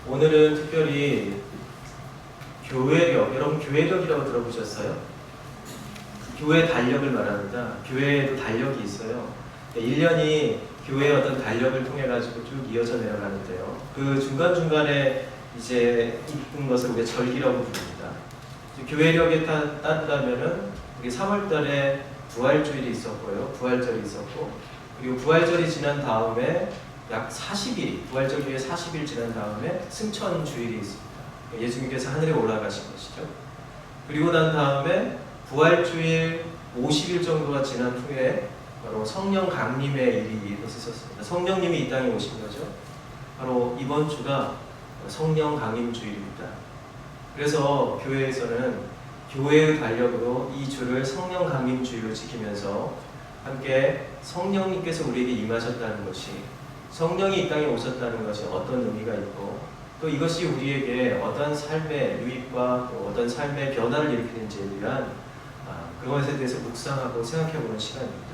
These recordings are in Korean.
오늘은 특별히 교회력, 여러분 교회력이라고 들어보셨어요? 교회 달력을 말합니다. 교회에도 달력이 있어요. 1년이 교회의 어떤 달력을 통해 가지고 쭉 이어져 내려가는데요. 그 중간중간에 이제 있는 것을 우리가 절기라고 부릅니다. 교회력에 따르다면은 우리 3월달에 부활주일이 있었고요. 부활절이 있었고, 그리고 부활절이 지난 다음에 약 40일, 부활절 후에 40일 지난 다음에 승천주일이 있습니다. 예수님께서 하늘에 올라가신 것이죠. 그리고 난 다음에 부활주일 50일 정도가 지난 후에 바로 성령 강림의 일이 있었습니다. 성령님이 이 땅에 오신 거죠. 바로 이번 주가 성령 강림주일입니다. 그래서 교회에서는 교회의 달력으로 이 주를 성령 강림주일로 지키면서 함께 성령님께서 우리에게 임하셨다는 것이, 성령이 이 땅에 오셨다는 것이 어떤 의미가 있고, 또 이것이 우리에게 어떤 삶의 유익과 또 어떤 삶의 변화를 일으키는지에 대한 그것에 대해서 묵상하고 생각해보는 시간입니다.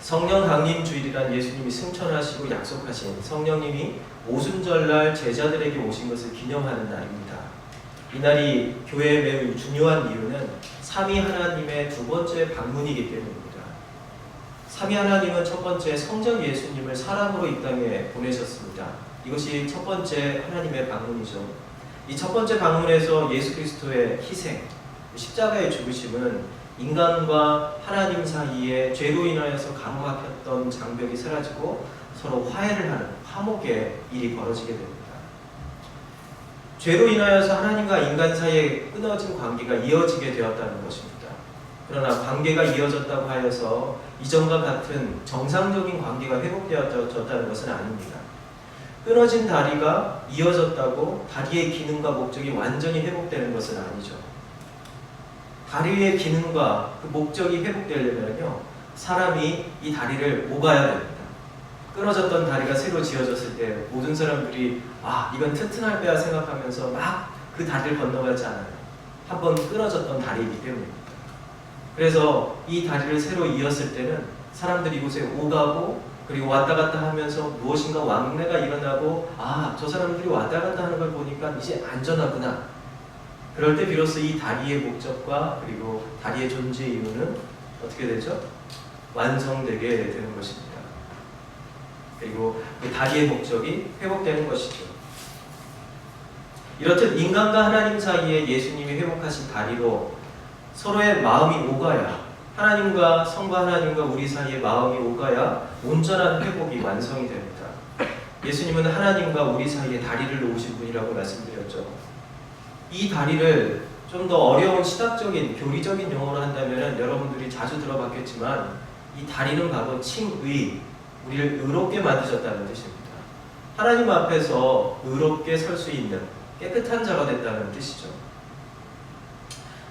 성령 강림주일이란 예수님이 승천하시고 약속하신 성령님이 오순절날 제자들에게 오신 것을 기념하는 날입니다. 이날이 교회에 매우 중요한 이유는 삼위 하나님의 두 번째 방문이기 때문입니다. 삼위 하나님은 첫 번째 성전 예수님을 사람으로 이 땅에 보내셨습니다. 이것이 첫 번째 하나님의 방문이죠. 이 첫 번째 방문에서 예수 그리스도의 희생, 십자가의 죽으심은 인간과 하나님 사이에 죄로 인하여서 가로막혔던 장벽이 사라지고 서로 화해를 하는 화목의 일이 벌어지게 됩니다. 죄로 인하여서 하나님과 인간 사이에 끊어진 관계가 이어지게 되었다는 것입니다. 그러나 관계가 이어졌다고 하여서 이전과 같은 정상적인 관계가 회복되어졌다는 것은 아닙니다. 끊어진 다리가 이어졌다고 다리의 기능과 목적이 완전히 회복되는 것은 아니죠. 다리의 기능과 그 목적이 회복되려면요, 사람이 이 다리를 오가야 됩니다. 끊어졌던 다리가 새로 지어졌을 때 모든 사람들이 이건 튼튼할 거야 생각하면서 막 그 다리를 건너가지 않아요. 한번 끊어졌던 다리이기 때문입니다. 그래서 이 다리를 새로 이었을 때는 사람들이 이곳에 오가고, 그리고 왔다 갔다 하면서 무엇인가 왕래가 일어나고, 저 사람들이 왔다 갔다 하는 걸 보니까 이제 안전하구나. 그럴 때 비로소 이 다리의 목적과 그리고 다리의 존재 이유는 어떻게 되죠? 완성되게 되는 것입니다. 그리고 그 다리의 목적이 회복되는 것이죠. 이렇듯 인간과 하나님 사이에 예수님이 회복하신 다리로 서로의 마음이 오가야, 하나님과 성과 하나님과 우리 사이에 마음이 오가야 온전한 회복이 완성이 됩니다. 예수님은 하나님과 우리 사이에 다리를 놓으신 분이라고 말씀드렸죠. 이 다리를 좀 더 어려운 시각적인 교리적인 용어로 한다면 여러분들이 자주 들어봤겠지만, 이 다리는 바로 칭의, 우리를 의롭게 만드셨다는 뜻입니다. 하나님 앞에서 의롭게 설 수 있는 깨끗한 자가 됐다는 뜻이죠.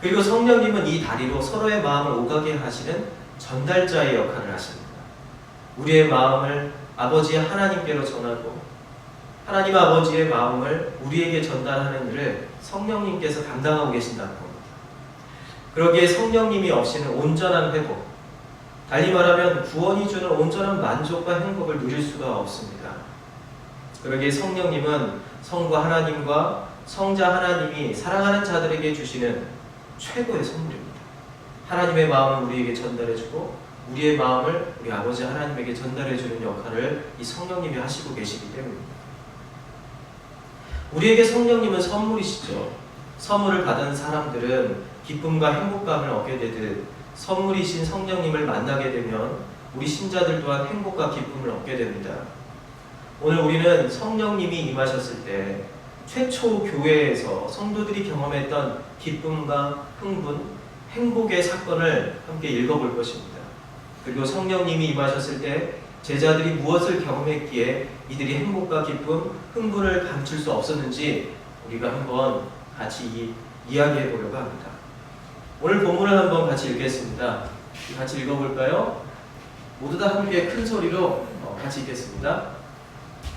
그리고 성령님은 이 다리로 서로의 마음을 오가게 하시는 전달자의 역할을 하십니다. 우리의 마음을 아버지 하나님께로 전하고 하나님 아버지의 마음을 우리에게 전달하는 일을 성령님께서 감당하고 계신다는 겁니다. 그러기에 성령님이 없이는 온전한 회복, 달리 말하면 구원이 주는 온전한 만족과 행복을 누릴 수가 없습니다. 그러기에 성령님은 성부 하나님과 성자 하나님이 사랑하는 자들에게 주시는 최고의 선물입니다. 하나님의 마음을 우리에게 전달해주고 우리의 마음을 우리 아버지 하나님에게 전달해주는 역할을 이 성령님이 하시고 계시기 때문입니다. 우리에게 성령님은 선물이시죠. 선물을 받은 사람들은 기쁨과 행복감을 얻게 되듯 선물이신 성령님을 만나게 되면 우리 신자들 또한 행복과 기쁨을 얻게 됩니다. 오늘 우리는 성령님이 임하셨을 때 최초 교회에서 성도들이 경험했던 기쁨과 흥분, 행복의 사건을 함께 읽어볼 것입니다. 그리고 성령님이 임하셨을 때 제자들이 무엇을 경험했기에 이들이 행복과 기쁨, 흥분을 감출 수 없었는지 우리가 한번 같이 이야기해 보려고 합니다. 오늘 본문을 한번 같이 읽겠습니다. 같이 읽어볼까요? 모두 다 함께 큰 소리로 같이 읽겠습니다.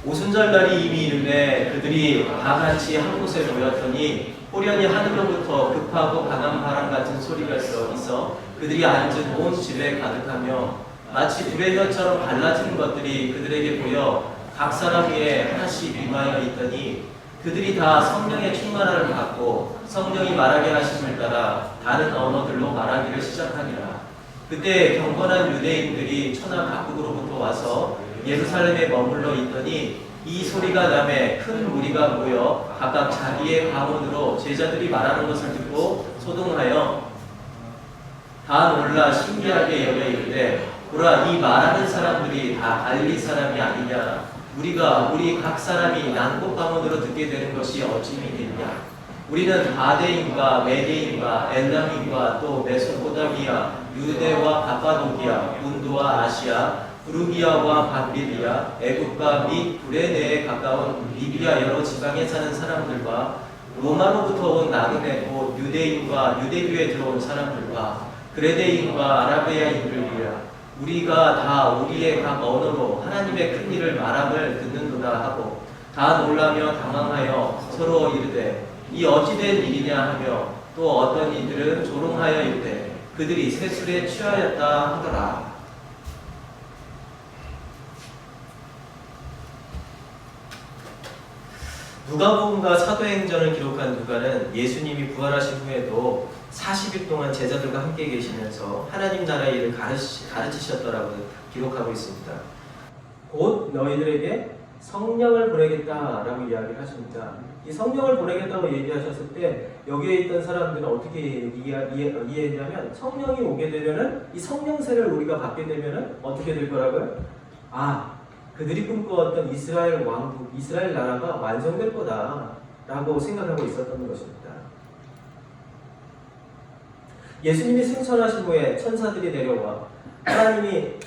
오순절 날이 이미 이르되 그들이 다 같이 한 곳에 모였더니 호련히 하늘로부터 급하고 강한 바람 같은 소리가 있어 그들이 앉은 온 집에 가득하며 마치 불의 혀처럼 갈라지는 것들이 그들에게 보여 각 사람 위에 하나씩 임하여 있더니 그들이 다 성령의 충만함을 받고 성령이 말하게 하심을 따라 다른 언어들로 말하기를 시작하니라. 그때 경건한 유대인들이 천하 각국으로부터 와서 예루살렘에 머물러 있더니 이 소리가 나매 큰 무리가 모여 각각 자기의 방언으로 제자들이 말하는 것을 듣고 소동하여 다 놀라 신기하게 여겨 이르되 보라, 이 말하는 사람들이 다 갈릴리 사람이 아니냐? 우리 각 사람이 난곡 방언으로 듣게 되는 것이 어찌 믿겠냐? 우리는 바데인과 메데인과 엘람인과 또 메소포타미아, 유대와 가파도기아, 본도와 아시아, 부르기아와 밤리비아, 애국과 및 구레네에 가까운 리비아 여러 지방에 사는 사람들과 로마로부터 온 나그네 곧 유대인과 유대교에 들어온 사람들과 그레데인과 아라비아인들이라. 우리가 다 우리의 각 언어로 하나님의 큰 일을 말함을 듣는도다 하고 다 놀라며 당황하여 서로 이르되 이 어찌된 일이냐 하며 또 어떤 이들은 조롱하여 이르되 그들이 세술에 취하였다 하더라. 누가복음과 사도행전을 기록한 누가는 예수님이 부활하신 후에도 40일 동안 제자들과 함께 계시면서 하나님 나라의 일을 가르치셨더라고 기록하고 있습니다. 곧 너희들에게 성령을 보내겠다라고 이야기를 하십니다. 이 성령을 보내겠다고 얘기하셨을 때 여기에 있던 사람들은 어떻게 이해했냐면 성령이 오게 되면은 이 성령세를 우리가 받게 되면은 어떻게 될 거라고요? 그들이 꿈꿔왔던 이스라엘 왕국, 이스라엘 나라가 완성될 거다라고 생각하고 있었던 것입니다. 예수님이 승천하신 후에 천사들이 내려와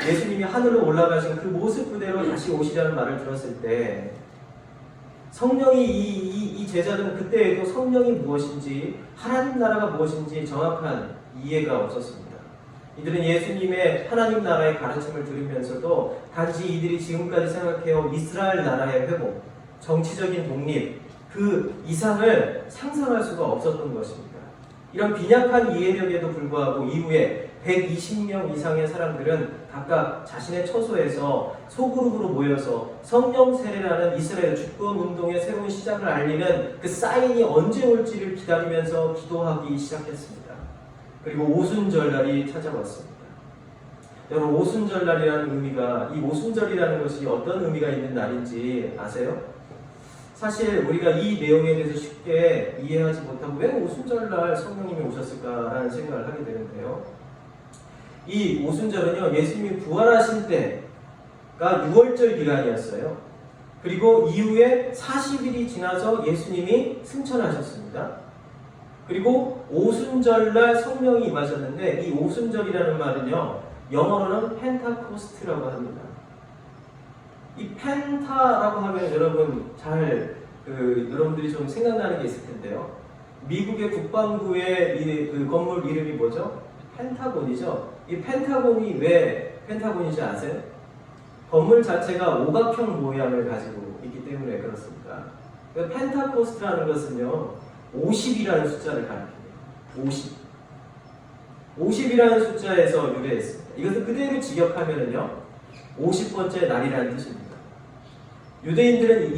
예수님이 하늘로 올라가신 그 모습 그대로 다시 오시라는 말을 들었을 때 성령이 이 제자들은 그때에도 성령이 무엇인지 하나님 나라가 무엇인지 정확한 이해가 없었습니다. 이들은 예수님의 하나님 나라의 가르침을 들으면서도 단지 이들이 지금까지 생각해온 이스라엘 나라의 회복, 정치적인 독립, 그 이상을 상상할 수가 없었던 것입니다. 이런 빈약한 이해력에도 불구하고 이후에 120명 이상의 사람들은 각각 자신의 처소에서 소그룹으로 모여서 성령 세례라는 이스라엘 주권 운동의 새로운 시작을 알리는 그 사인이 언제 올지를 기다리면서 기도하기 시작했습니다. 그리고 오순절날이 찾아왔습니다. 여러분, 오순절날이라는 의미가, 이 오순절이라는 것이 어떤 의미가 있는 날인지 아세요? 사실 우리가 이 내용에 대해서 쉽게 이해하지 못하고 왜 오순절날 성령님이 오셨을까라는 생각을 하게 되는데요. 이 오순절은요, 예수님이 부활하신 때가 6월절 기간이었어요. 그리고 이후에 40일이 지나서 예수님이 승천하셨습니다. 그리고 오순절날 성령이 임하셨는데 이 오순절이라는 말은요, 영어로는 펜타코스트라고 합니다. 이 펜타라고 하면 여러분 여러분들이 좀 생각나는 게 있을 텐데요. 미국의 국방부의 그 건물 이름이 뭐죠? 펜타곤이죠. 이 펜타곤이 왜 펜타곤인지 아세요? 건물 자체가 오각형 모양을 가지고 있기 때문에 그렇습니다. 펜타코스트라는 것은요, 50이라는 숫자를 가리킵니다. 50이라는 숫자에서 유래했습니다. 이것을 그대로 직역하면은요, 50번째 날이라는 뜻입니다. 유대인들은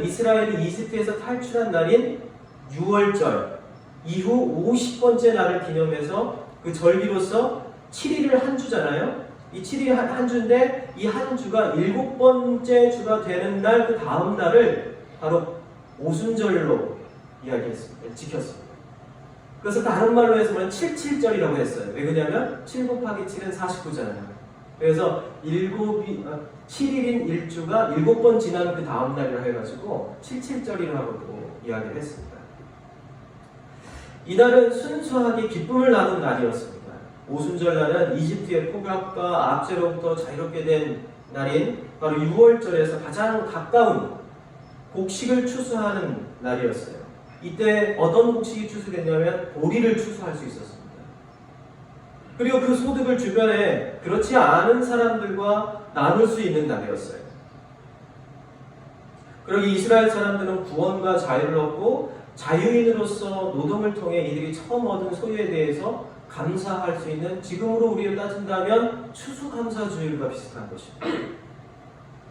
이스라엘이 이집트에서 탈출한 날인 6월절 이후 50번째 날을 기념해서 그 절기로서 7일을 한 주잖아요. 이 7일 한 주인데 이 한 주가 7번째 주가 되는 날 그 다음 날을 바로 오순절로 이야기했습니다. 지켰습니다. 그래서 다른 말로 해서는 77절이라고 했어요. 왜 그러냐면 7 곱하기 7은 49잖아요. 그래서 7일인 일주가 7번 지난 그 다음 날이라 해가지고 77절이라고도 이야기를 했습니다. 이날은 순수하게 기쁨을 나눈 날이었습니다. 오순절날은 이집트의 포격과 압제로부터 자유롭게 된 날인 바로 6월절에서 가장 가까운 곡식을 추수하는 날이었어요. 이때 어떤 곡식이 추수됐냐면 보리를 추수할 수 있었습니다. 그리고 그 소득을 주변에 그렇지 않은 사람들과 나눌 수 있는 날이었어요. 그러기 이스라엘 사람들은 구원과 자유를 얻고 자유인으로서 노동을 통해 이들이 처음 얻은 소유에 대해서 감사할 수 있는, 지금으로 우리를 따진다면 추수감사주일과 비슷한 것입니다.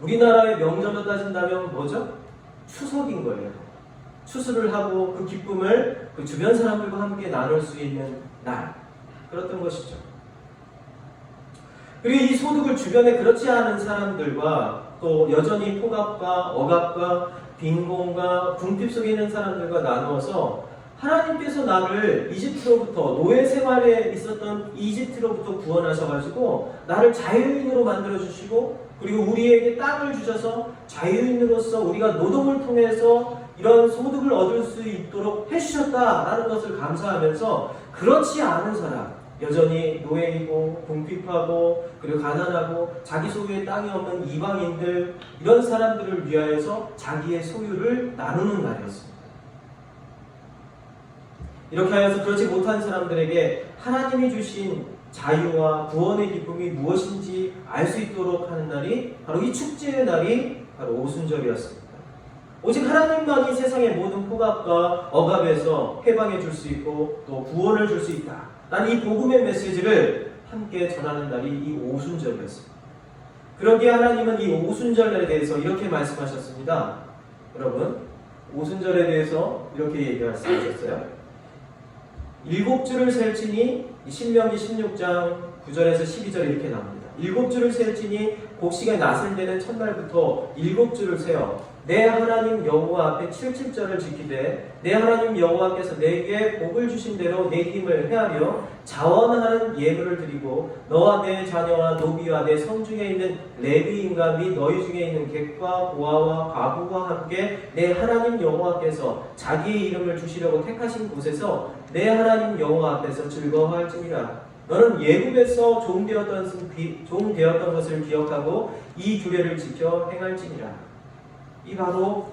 우리나라의 명절로 따진다면 뭐죠? 추석인 거예요. 추수를 하고 그 기쁨을 그 주변 사람들과 함께 나눌 수 있는 날. 그랬던 것이죠. 그리고 이 소득을 주변에 그렇지 않은 사람들과 또 여전히 폭압과 억압과 빈곤과 궁핍 속에 있는 사람들과 나누어서 하나님께서 나를 이집트로부터 노예 생활에 있었던 이집트로부터 구원하셔가지고 나를 자유인으로 만들어주시고 그리고 우리에게 땅을 주셔서 자유인으로서 우리가 노동을 통해서 이런 소득을 얻을 수 있도록 해주셨다라는 것을 감사하면서 그렇지 않은 사람, 여전히 노예이고 궁핍하고 그리고 가난하고 자기 소유의 땅이 없는 이방인들 이런 사람들을 위하여서 자기의 소유를 나누는 날이었습니다. 이렇게 하여서 그렇지 못한 사람들에게 하나님이 주신 자유와 구원의 기쁨이 무엇인지 알 수 있도록 하는 날이 바로 이 축제의 날이 바로 오순절이었습니다. 오직 하나님만이 세상의 모든 폭압과 억압에서 해방해 줄 수 있고 또 구원을 줄 수 있다. 나는 이 복음의 메시지를 함께 전하는 날이 이 오순절이었습니다. 그러기에 하나님은 이 오순절에 대해서 이렇게 말씀하셨습니다. 여러분, 오순절에 대해서 이렇게 얘기하셨어요. 7주를 셀지니 신명기 16장 9절에서 12절 이렇게 나옵니다. 7주를 셀지니 곡식의 낫을 되는 첫날부터 7주를 세어 내 하나님 여호와 앞에 77절을 지키되 내 하나님 여호와께서 내게 복을 주신 대로 내 힘을 헤아려 자원하는 예물을 드리고 너와 내 자녀와 노비와 내 성중에 있는 레위인과 및 너희 중에 있는 객과 고아와 과부와 함께 내 하나님 여호와께서 자기의 이름을 주시려고 택하신 곳에서 내 하나님 여호와 앞에서 즐거워할지니라. 너는 예굽에서 종되었던 것을 기억하고 이 규례를 지켜 행할지니라. 이 바로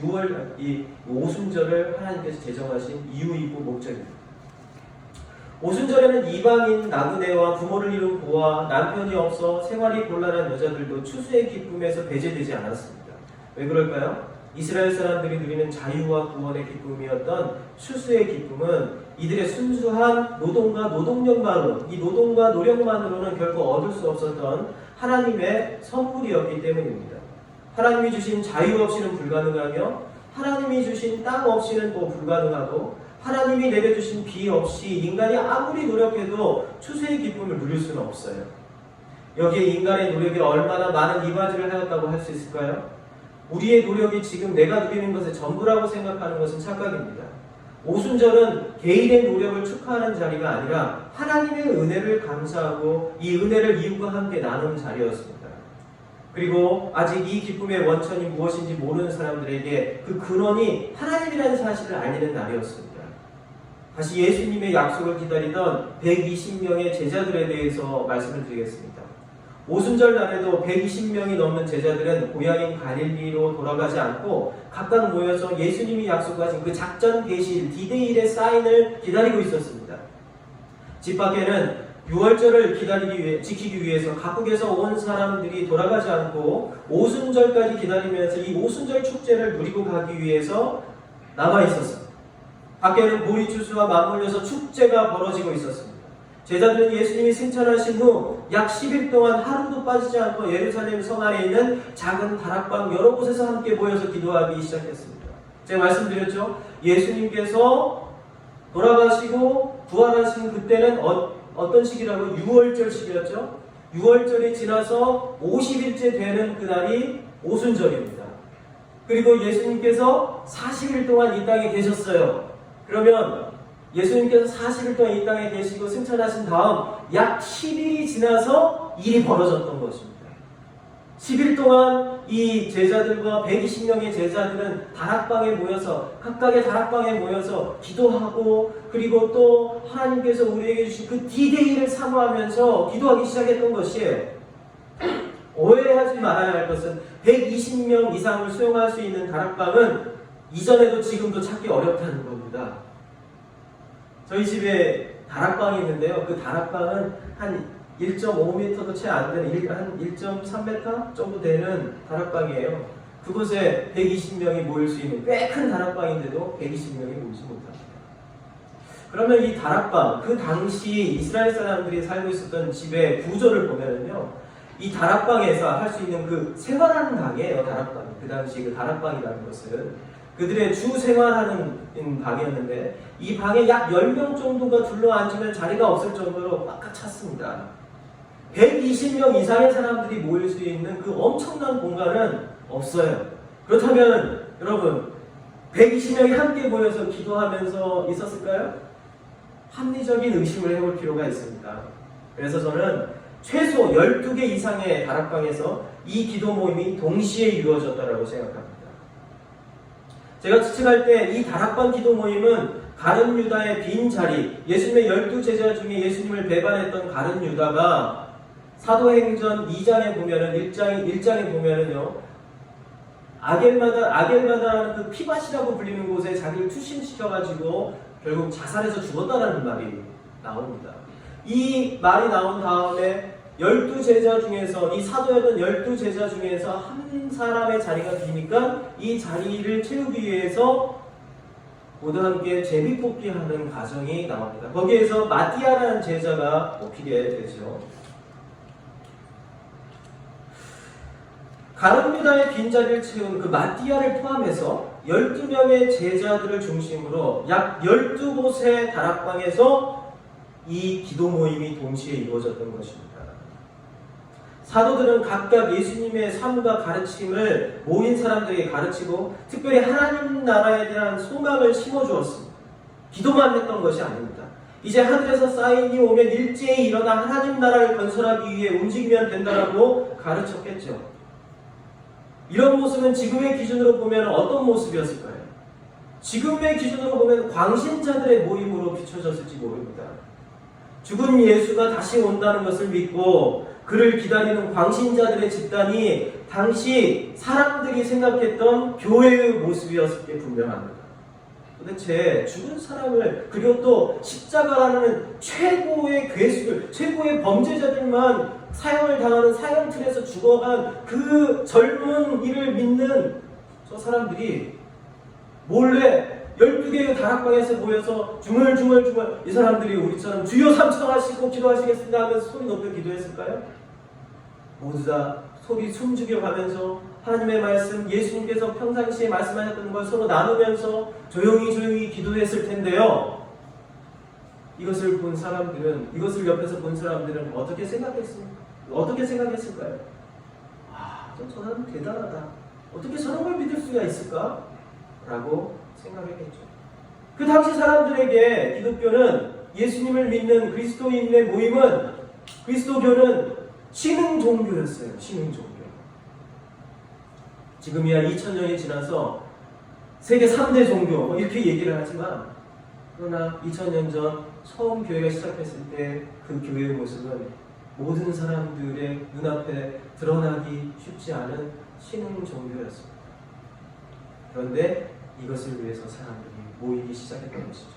6월 이 오순절을 하나님께서 제정하신 이유이고 목적입니다. 오순절에는 이방인 나그네와 부모를 잃은 고아, 남편이 없어 생활이 곤란한 여자들도 추수의 기쁨에서 배제되지 않았습니다. 왜 그럴까요? 이스라엘 사람들이 누리는 자유와 구원의 기쁨이었던 추수의 기쁨은 이들의 순수한 노동과 노동력만으로, 이 노동과 노력만으로는 결코 얻을 수 없었던 하나님의 선물이었기 때문입니다. 하나님이 주신 자유 없이는 불가능하며 하나님이 주신 땅 없이는 또 불가능하고 하나님이 내려주신 비 없이 인간이 아무리 노력해도 추수의 기쁨을 누릴 수는 없어요. 여기에 인간의 노력이 얼마나 많은 이바지를 하였다고 할 수 있을까요? 우리의 노력이 지금 내가 누리는 것의 전부라고 생각하는 것은 착각입니다. 오순절은 개인의 노력을 축하하는 자리가 아니라 하나님의 은혜를 감사하고 이 은혜를 이웃과 함께 나누는 자리였습니다. 그리고 아직 이 기쁨의 원천이 무엇인지 모르는 사람들에게 그 근원이 하나님이라는 사실을 알리는 날이었습니다. 다시 예수님의 약속을 기다리던 120명의 제자들에 대해서 말씀을 드리겠습니다. 오순절 날에도 120명이 넘는 제자들은 고향인 갈릴리로 돌아가지 않고 각각 모여서 예수님이 약속하신 그 작전 개시일 디데일의 사인을 기다리고 있었습니다. 집 밖에는 6월절을 지키기 위해서 각국에서 온 사람들이 돌아가지 않고 오순절까지 기다리면서 이 오순절 축제를 누리고 가기 위해서 남아 있었습니다. 밖에는 보리추수와 맞물려서 축제가 벌어지고 있었습니다. 제자들은 예수님이 승천하신 후 약 10일 동안 하루도 빠지지 않고 예루살렘 성 안에 있는 작은 다락방 여러 곳에서 함께 모여서 기도하기 시작했습니다. 제가 말씀드렸죠. 예수님께서 돌아가시고 부활하신 그때는 어떤 시기라고? 6월절 시기였죠. 6월절이 지나서 50일째 되는 그날이 오순절입니다. 그리고 예수님께서 40일 동안 이 땅에 계셨어요. 그러면 예수님께서 40일 동안 이 땅에 계시고 승천하신 다음 약 10일이 지나서 일이 벌어졌던 것입니다. 10일 동안 이 제자들과 120명의 제자들은 다락방에 모여서 각각의 다락방에 모여서 기도하고 그리고 또 하나님께서 우리에게 주신 그 디데이를 사모하면서 기도하기 시작했던 것이에요. 오해하지 말아야 할 것은 120명 이상을 수용할 수 있는 다락방은 이전에도 지금도 찾기 어렵다는 겁니다. 저희 집에 다락방이 있는데요. 그 다락방은 한 1.5m도 채 안 되는 한 1.3m 정도 되는 다락방이에요. 그곳에 120명이 모일 수 있는 꽤 큰 다락방인데도 120명이 모이지 못합니다. 그러면 이 다락방, 그 당시 이스라엘 사람들이 살고 있었던 집의 구조를 보면은요, 이 다락방에서 할 수 있는 그 생활하는 방이에요. 다락방. 그 당시 그 다락방이라는 것은 그들의 주 생활하는 방이었는데 이 방에 약 10명 정도가 둘러앉으면 자리가 없을 정도로 꽉꽉 찼습니다. 120명 이상의 사람들이 모일 수 있는 그 엄청난 공간은 없어요. 그렇다면 여러분 120명이 함께 모여서 기도하면서 있었을까요? 합리적인 의심을 해볼 필요가 있습니다. 그래서 저는 최소 12개 이상의 다락방에서 이 기도 모임이 동시에 이루어졌다고 생각합니다. 제가 추측할 때 이 다락방 기도 모임은 가룟 유다의 빈 자리, 예수님의 12제자 중에 예수님을 배반했던 가룟 유다가 사도행전 2장에 보면은 1장에 보면은요, 아겔마다라는 그 피밭이라고 불리는 곳에 자기를 투신시켜가지고 결국 자살해서 죽었다라는 말이 나옵니다. 이 말이 나온 다음에 12제자 중에서 이 사도였던 12제자 중에서 한 사람의 자리가 비니까 이 자리를 채우기 위해서 모두 함께 제비뽑기하는 과정이 나옵니다. 거기에서 마띠아라는 제자가 뽑히게 되죠. 가룟 유다의 빈자리를 채운 그 마띠아를 포함해서 12명의 제자들을 중심으로 약 12곳의 다락방에서 이 기도 모임이 동시에 이루어졌던 것입니다. 사도들은 각각 예수님의 삶과 가르침을 모인 사람들에게 가르치고 특별히 하나님 나라에 대한 소망을 심어주었습니다. 기도만 했던 것이 아닙니다. 이제 하늘에서 사인이 오면 일제히 일어나 하나님 나라를 건설하기 위해 움직이면 된다라고 가르쳤겠죠. 이런 모습은 지금의 기준으로 보면 어떤 모습이었을까요? 지금의 기준으로 보면 광신자들의 모임으로 비춰졌을지 모릅니다. 죽은 예수가 다시 온다는 것을 믿고 그를 기다리는 광신자들의 집단이 당시 사람들이 생각했던 교회의 모습이었을 게 분명합니다. 도대체 죽은 사람을, 그리고 또 십자가라는 최고의 괴수들, 최고의 범죄자들만 사형을 당하는 사형틀에서 죽어간 그 젊은 이를 믿는 저 사람들이 몰래 12개의 다락방에서 모여서 중얼중얼 이 사람들이 우리처럼 주여 삼청하시고 기도하시겠습니다 하면서 소리 높여 기도했을까요? 모두 다 소리 숨죽여 가면서 하나님의 말씀, 예수님께서 평상시에 말씀하셨던 걸 서로 나누면서 조용히 기도했을 텐데요. 이것을 본 사람들은, 이것을 옆에서 본 사람들은 어떻게 생각했습니까? 어떻게 생각했을까요? 저 사람 대단하다. 어떻게 저런 걸 믿을 수가 있을까? 라고 생각했겠죠. 그 당시 사람들에게 기독교는, 예수님을 믿는 그리스도인의 모임은, 그리스도교는 신흥 종교였어요. 신흥 종교. 지금이야 2000년이 지나서 세계 3대 종교 이렇게 얘기를 하지만, 그러나 2000년 전 처음 교회가 시작했을 때 그 교회의 모습은 모든 사람들의 눈앞에 드러나기 쉽지 않은 신흥 종교였습니다. 그런데 이것을 위해서 사람들이 모이기 시작했던 것이죠.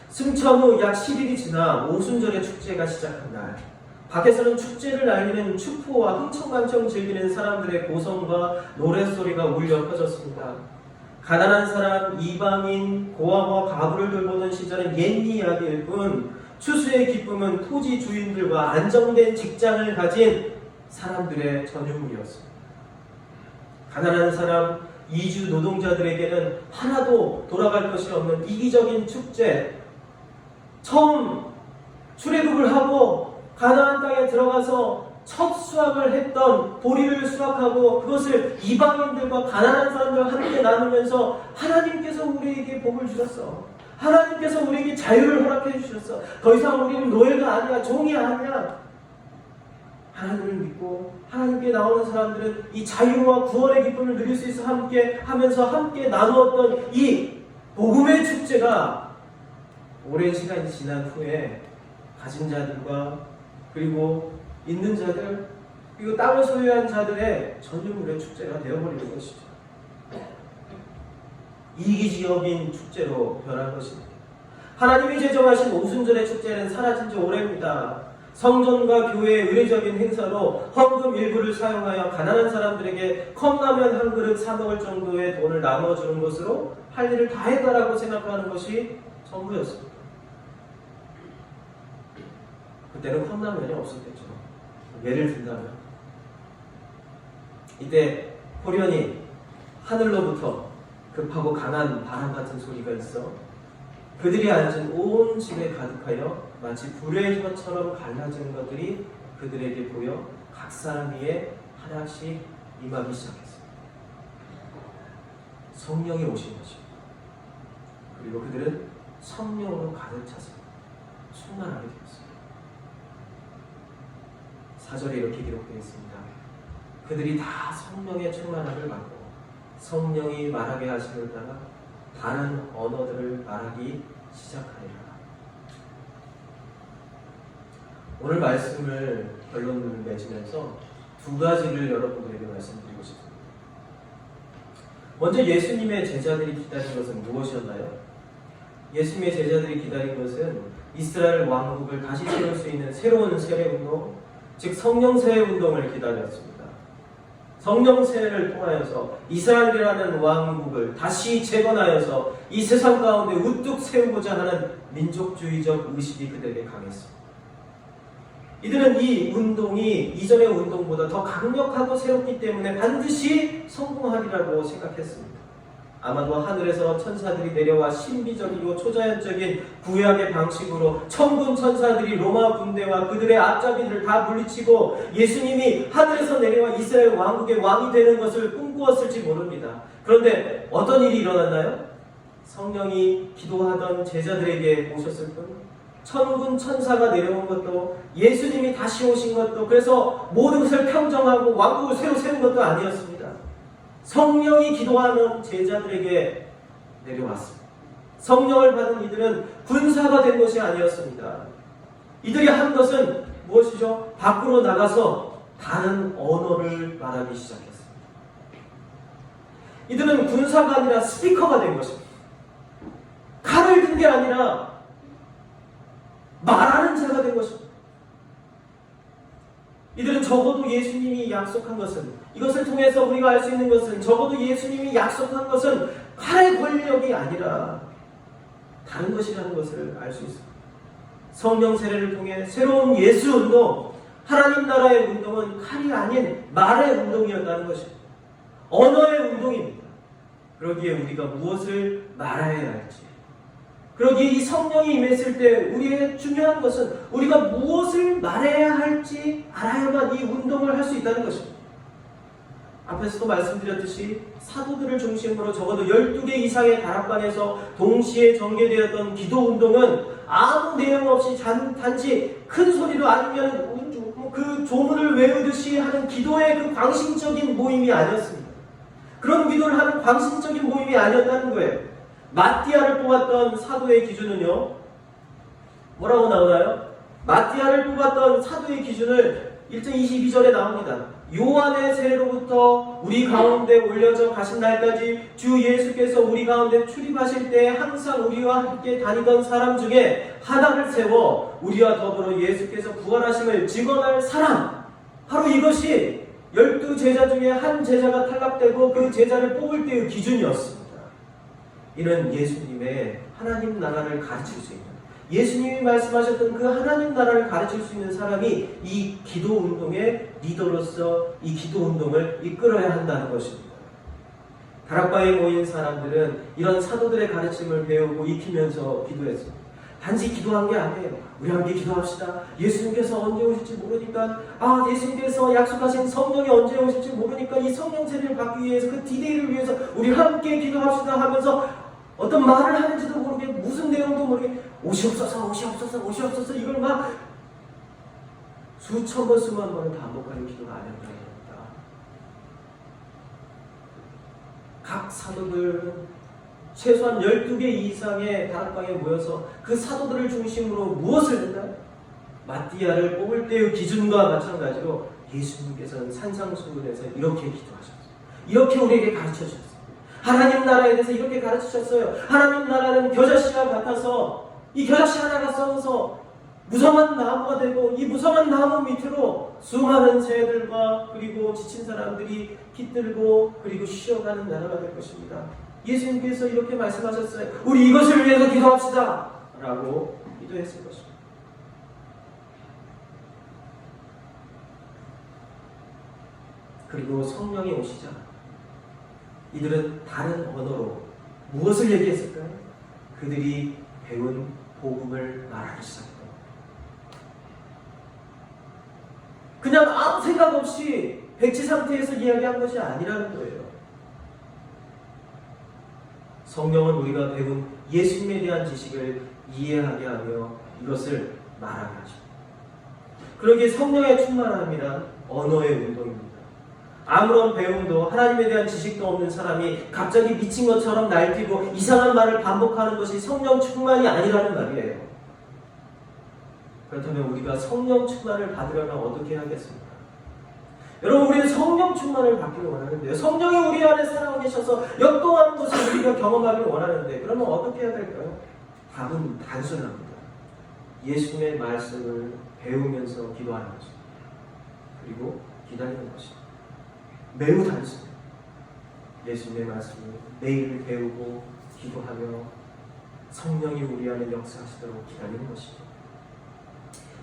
승천 후 약 10일이 지나 오순절의 축제가 시작한 날, 밖에서는 축제를 알리는 추포와 흥청망청 즐기는 사람들의 고성과 노랫소리가 울려 퍼졌습니다. 가난한 사람, 이방인, 고아와 가부를 돌보던 시절은 옛 이야기일 뿐 추수의 기쁨은 토지 주인들과 안정된 직장을 가진 사람들의 전유물이었습니다. 가난한 사람, 이주 노동자들에게는 하나도 돌아갈 것이 없는 이기적인 축제, 처음 출애굽을 하고 가나안 땅에 들어가서 첫 수확을 했던 보리를 수확하고 그것을 이방인들과 가난한 사람들과 함께 나누면서 하나님께서 우리에게 복을 주셨어. 하나님께서 우리에게 자유를 허락해 주셨어. 더 이상 우리는 노예가 아니야. 종이 아니야. 하나님을 믿고 하나님께 나오는 사람들은 이 자유와 구원의 기쁨을 누릴 수 있어 함께 하면서 함께 나누었던 이 복음의 축제가 오랜 시간이 지난 후에 가진 자들과 그리고 있는 자들 그리고 땅을 소유한 자들의 전유물의 축제가 되어버리는 것이죠. 이기적인 축제로 변한 것입니다. 하나님이 제정하신 오순절의 축제는 사라진 지 오래입니다. 성전과 교회의 의례적인 행사로 헌금 일부를 사용하여 가난한 사람들에게 컵라면 한 그릇 사 먹을 정도의 돈을 나눠주는 것으로 할 일을 다 했다라고 생각하는 것이 전부였습니다. 그때는 컵라면이 없었겠죠. 예를 든다면 이때 호련히 하늘로부터 급하고 강한 바람 같은 소리가 있어 그들이 앉은 온 집에 가득하여 마치 불의 혀처럼 갈라지는 것들이 그들에게 보여 각 사람 위에 하나씩 임하기 시작했습니다. 성령이 오신 것이고 그리고 그들은 성령으로 가득 차서 충만하게 되었습니다. 4절에 이렇게 기록되어 있습니다. 그들이 다 성령의 충만함을 받고 성령이 말하게 하심을 따라 다른 언어들을 말하기 시작하리라. 오늘 말씀을 결론을 맺으면서 두 가지를 여러분들에게 말씀드리고 싶습니다. 먼저 예수님의 제자들이 기다린 것은 무엇이었나요? 예수님의 제자들이 기다린 것은 이스라엘 왕국을 다시 세울 수 있는 새로운 세례운동, 즉 성령 세례운동을 기다렸습니다. 성령 세례를 통하여서 이스라엘이라는 왕국을 다시 재건하여서 이 세상 가운데 우뚝 세우고자 하는 민족주의적 의식이 그들에게 강했습니다. 이들은 이 운동이 이전의 운동보다 더 강력하고 새롭기 때문에 반드시 성공하리라고 생각했습니다. 아마도 하늘에서 천사들이 내려와 신비적이고 초자연적인 구약의 방식으로 천군 천사들이 로마 군대와 그들의 앞잡이들을 다 물리치고 예수님이 하늘에서 내려와 이스라엘 왕국의 왕이 되는 것을 꿈꾸었을지 모릅니다. 그런데 어떤 일이 일어났나요? 성령이 기도하던 제자들에게 오셨을 뿐 천군 천사가 내려온 것도 예수님이 다시 오신 것도 그래서 모든 것을 평정하고 왕국을 새로 세운 것도 아니었습니다. 성령이 기도하는 제자들에게 내려왔습니다. 성령을 받은 이들은 군사가 된 것이 아니었습니다. 이들이 한 것은 무엇이죠? 밖으로 나가서 다른 언어를 말하기 시작했습니다. 이들은 군사가 아니라 스피커가 된 것입니다. 칼을 든 게 아니라 말하는 자가 된 것입니다. 이들은 적어도 예수님이 약속한 것은 이것을 통해서 우리가 알 수 있는 것은 적어도 예수님이 약속한 것은 칼의 권력이 아니라 다른 것이라는 것을 알 수 있습니다. 성령 세례를 통해 새로운 예수 운동, 하나님 나라의 운동은 칼이 아닌 말의 운동이었다는 것입니다. 언어의 운동입니다. 그러기에 우리가 무엇을 말해야 할지, 그러기에 이 성령이 임했을 때 우리의 중요한 것은 우리가 무엇을 말해야 할지 알아야만 이 운동을 할 수 있다는 것입니다. 앞에서도 말씀드렸듯이 사도들을 중심으로 적어도 12개 이상의 다락방에서 동시에 전개되었던 기도운동은 아무 내용 없이 단지 큰 소리로 아니면 그 조문을 외우듯이 하는 기도의 그 광신적인 모임이 아니었습니다. 그런 기도를 하는 광신적인 모임이 아니었다는 거예요. 마띠아를 뽑았던 사도의 기준은요, 뭐라고 나오나요? 마띠아를 뽑았던 사도의 기준을 1장 22절에 나옵니다. 요한의 세례로부터 우리 가운데 올려져 가신 날까지 주 예수께서 우리 가운데 출입하실 때 항상 우리와 함께 다니던 사람 중에 하나를 세워 우리와 더불어 예수께서 부활하심을 증언할 사람, 바로 이것이 12제자 중에 한 제자가 탈락되고 그 제자를 뽑을 때의 기준이었습니다. 이는 예수님의 하나님 나라를 가르칠 수 있는, 예수님이 말씀하셨던 그 하나님 나라를 가르칠 수 있는 사람이 이 기도 운동의 리더로서 이 기도 운동을 이끌어야 한다는 것입니다. 다락방에 모인 사람들은 이런 사도들의 가르침을 배우고 익히면서 기도했습니다. 단지 기도한 게 아니에요. 우리 함께 기도합시다. 예수님께서 언제 오실지 모르니까, 예수님께서 약속하신 성령이 언제 오실지 모르니까 이 성령 세례를 받기 위해서 그 디데이를 위해서 우리 함께 기도합시다 하면서 어떤 말을 하는지도 모르게 무슨 내용도 모르게 오시옵소서 오시옵소서 오시옵소서 이걸 막 수천 번 수만 번을 반복하는 기도가 아니었다는 겁니다. 각 사도들은 최소한 12개 이상의 다락방에 모여서 그 사도들을 중심으로 무엇을 했나요? 마띠아를 뽑을 때의 기준과 마찬가지로 예수님께서는 산상수훈에서 이렇게 기도하셨어요. 이렇게 우리에게 가르쳐주셨어요. 하나님 나라에 대해서 이렇게 가르치셨어요. 하나님 나라는 겨자씨와 같아서 이 겨자씨 하나가 썩어서 무성한 나무가 되고 이 무성한 나무 밑으로 수많은 새들과 그리고 지친 사람들이 깃들고 그리고 쉬어가는 나라가 될 것입니다. 예수님께서 이렇게 말씀하셨어요. 우리 이것을 위해서 기도합시다 라고 기도했을 것입니다. 그리고 성령이 오시자 이들은 다른 언어로 무엇을 얘기했을까요? 그들이 배운 복음을 말하기 시작했다. 그냥 아무 생각 없이 백지 상태에서 이야기한 것이 아니라는 거예요. 성령은 우리가 배운 예수님에 대한 지식을 이해하게 하며 이것을 말하게 하죠. 그러기에 성령의 충만함이란 언어의 운동입니다. 아무런 배움도 하나님에 대한 지식도 없는 사람이 갑자기 미친 것처럼 날뛰고 이상한 말을 반복하는 것이 성령 충만이 아니라는 말이에요. 그렇다면 우리가 성령 충만을 받으려면 어떻게 하겠습니까? 여러분, 우리는 성령 충만을 받기를 원하는데요. 성령이 우리 안에 살아가 계셔서 역동하는 것을 우리가 경험하기를 원하는데 그러면 어떻게 해야 될까요? 답은 단순합니다. 예수님의 말씀을 배우면서 기도하는 것입니다. 그리고 기다리는 것입니다. 매우 단순해요. 예수님의 말씀을 매일 배우고 기도하며 성령이 우리 안에 역사하시도록 기다리는 것입니다.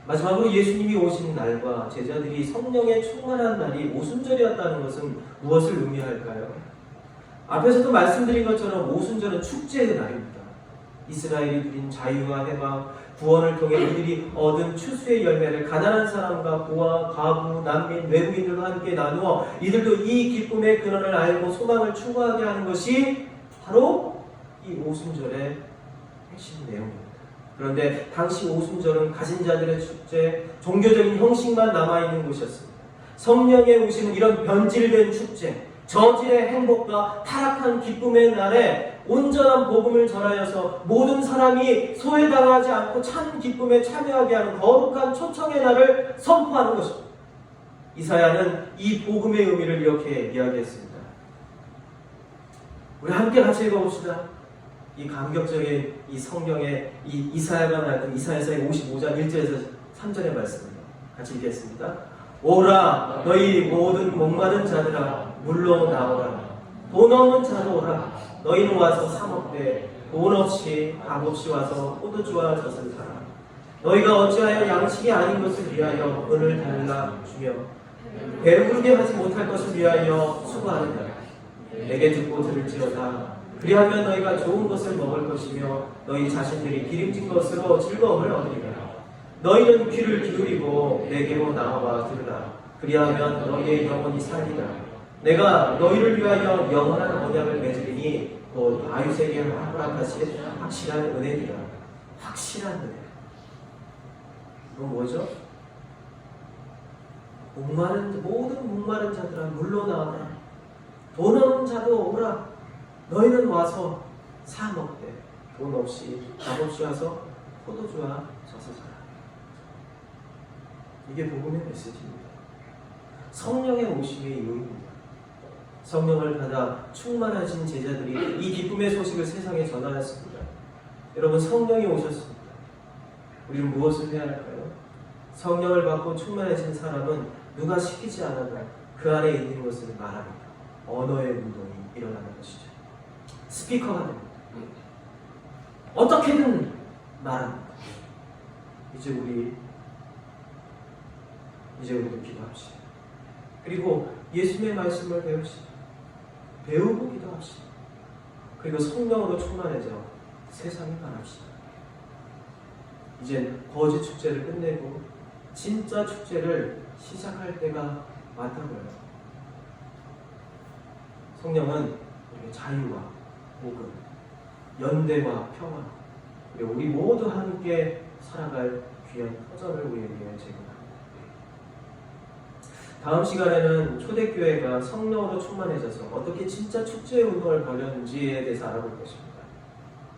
마지막으로 예수님이 오신 날과 제자들이 성령에 충만한 날이 오순절이었다는 것은 무엇을 의미할까요? 앞에서도 말씀드린 것처럼 오순절은 축제의 날입니다. 이스라엘이 누린 자유와 해방, 구원을 통해 이들이 얻은 추수의 열매를 가난한 사람과 고아, 과부, 난민, 외국인들과 함께 나누어 이들도 이 기쁨의 근원을 알고 소망을 추구하게 하는 것이 바로 이 오순절의 핵심 내용입니다. 그런데 당시 오순절은 가진 자들의 축제, 종교적인 형식만 남아있는 곳이었습니다. 성령의 오심은 이런 변질된 축제, 저질의 행복과 타락한 기쁨의 날에 온전한 복음을 전하여서 모든 사람이 소외당하지 않고 참 기쁨에 참여하게 하는 거룩한 초청의 날을 선포하는 것입니다. 이사야는 이 복음의 의미를 이렇게 이야기했습니다. 우리 함께 같이 읽어봅시다. 이 감격적인 이 성경의 이 이사야가 말했던 이사야서의 55장 1절에서 3절의 말씀입니다. 같이 읽겠습니다. 오라 너희 모든 목마른 자들아 물러 나오라. 돈 없는 자도 오라. 너희는 와서 사 먹되 돈 없이 밥 없이 와서 포도주와 젖을 사라. 너희가 어찌하여 양식이 아닌 것을 위하여 은을 달라 주며 배부르게 하지 못할 것을 위하여 수고하느냐. 내게 듣고 들을지어다. 그리하면 너희가 좋은 것을 먹을 것이며 너희 자신들이 기름진 것으로 즐거움을 얻으리라. 너희는 귀를 기울이고 내게로 나와 들으라. 그리하면 너희의 영혼이 살리라. 내가 너희를 위하여 영원한 언약을 맺으리니 곧 아유세계 허락하신 확실한 은혜니라. 확실한 은혜. 그건 뭐죠? 모든 목마른 자들아 물러 나와라. 돈 없는 자도 오라. 너희는 와서 사 먹되 돈 없이 밥 없이 와서 포도주와 젖을 사라. 이게 복음의 메시지입니다. 성령의 오심의 이유입니다. 성령을 받아 충만하신 제자들이 이 기쁨의 소식을 세상에 전하였습니다. 여러분, 성령이 오셨습니다. 우리는 무엇을 해야 할까요? 성령을 받고 충만해진 사람은 누가 시키지 않아도 그 안에 있는 것을 말합니다. 언어의 운동이 일어나는 것이죠. 스피커가 됩니다. 어떻게든 말합니다. 이제 우리도 기도합시다. 그리고 예수님의 말씀을 배우고 기도합시다. 그리고 성령으로 충만해져 세상에 말합시다. 이제 거짓 축제를 끝내고 진짜 축제를 시작할 때가 왔다고요. 성령은 우리의 자유와 복음, 연대와 평화, 그리고 우리 모두 함께 살아갈 귀한 터전을 우리에게 제공합니다. 다음 시간에는 초대교회가 성령으로 충만해져서 어떻게 진짜 축제의 운동을 벌였는지에 대해서 알아볼 것입니다.